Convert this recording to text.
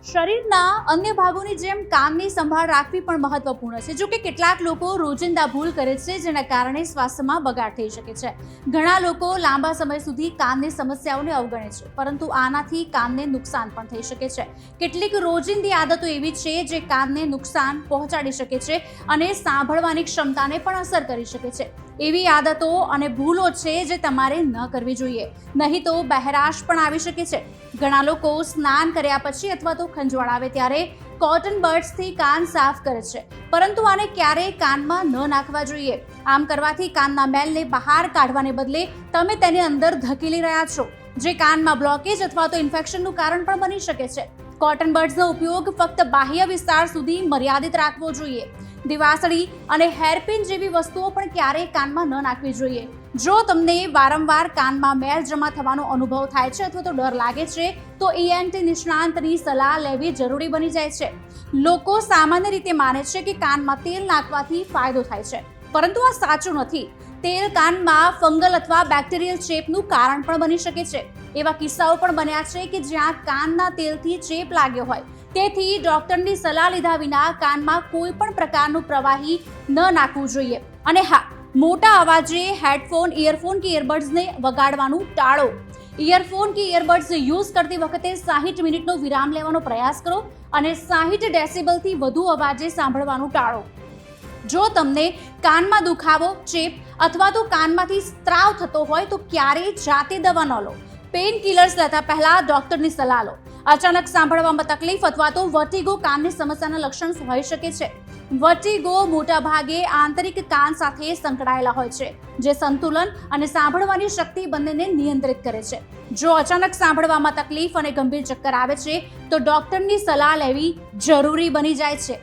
શરીરના અન્ય ભાગોની જેમ કાનની સંભાળ રાખવી પણ મહત્વપૂર્ણ છે. જો કે કેટલાક લોકો રોજિંદા ભૂલ કરે છે, જેના કારણે સ્વાસ્થ્યમાં બગાડ થઈ શકે છે. ઘણા લોકો લાંબા સમય સુધી કાનની સમસ્યાઓને અવગણે છે, પરંતુ આનાથી કાનને નુકસાન પણ થઈ શકે છે. કેટલીક રોજિંદી આદતો એવી છે જે કાનને નુકસાન પહોંચાડી શકે છે અને સાંભળવાની ક્ષમતાને પણ અસર કરી શકે છે. એવી આદતો અને ભૂલો છે જે તમારે ન કરવી જોઈએ, નહીં તો બહેરાશ પણ આવી શકે છે. ઘણા લોકો સ્નાન કર્યા પછી અથવા તો ખંજવાળ આવે ત્યારે કોટન બડ્સથી કાન સાફ કરે છે, પરંતુ આને ક્યારેય કાનમાં ન નાખવા જોઈએ. આમ કરવાથી કાનના મેલને બહાર કાઢવાને બદલે તમે તેને અંદર ધકેલી રહ્યા છો, જે કાનમાં બ્લોકેજ અથવા તો ઇન્ફેક્શનનું કારણ પણ બની શકે છે. કોટન બડ્સનો ઉપયોગ ફક્ત બાહ્ય વિસ્તાર સુધી મર્યાદિત રાખવો જોઈએ. દિવાસળી અને હેરપિન જેવી વસ્તુઓ પણ ક્યારેય કાનમાં ન નાખવી જોઈએ. જો તમને વારંવાર કાનમાં મેલ જમા થવાનો અનુભવ થાય છે અથવા તો ડર લાગે છે, તો ENT નિષ્ણાંતની સલાહ લેવી જરૂરી બની જાય છે. લોકો સામાન્ય રીતે માને છે કે કાનમાં તેલ નાખવાથી ફાયદો થાય છે, પરંતુ આ સાચું નથી. તેલ કાનમાં ફંગલ અથવા બેક્ટેરિયલ ચેપનું કારણ પણ બની શકે છે. એવા કિસ્સાઓ પણ બન્યા છે કે જ્યાં કાનના તેલથી ચેપ લાગ્યો હોય. તેથી ડોક્ટરની સલાહ લીધા વિના કાનમાં કોઈ પણ પ્રકારનું પ્રવાહી ન નાખવું જોઈએ. અને હા, મોટા અવાજે હેડફોન, ઇયરફોન કે ઇયરબડ્સને વગાડવાનું ટાળો. ઇયરફોન કે ઇયરબડ્સ યુઝ કરતી વખતે 60 મિનિટનો વિરામ લેવાનો પ્રયાસ કરો અને 60 ડેસિબલથી વધુ અવાજે સાંભળવાનું ટાળો. જો તમને કાનમાં દુખાવો, ચેપ અથવા તો કાનમાંથી સ્ત્રાવ થતો હોય તો ક્યારેય જાતે દવા ન લો. પેઇન કિલર્સ લેતા પહેલા ડોક્ટરની સલાહ લો. અચાનક સાંભળવામાં તકલીફ અથવા તો વર્ટિગો કાનની સમસ્યાના લક્ષણ હોઈ શકે છે. વર્ટિગો મોટાભાગે આંતરિક કાન સાથે સંકળાયેલા હોય છે, જે સંતુલન અને સાંભળવાની શક્તિ બંનેને નિયંત્રિત કરે છે. જો અચાનક સાંભળવામાં તકલીફ અને ગંભીર ચક્કર આવે છે, તો ડોક્ટરની સલાહ લેવી જરૂરી બની જાય છે.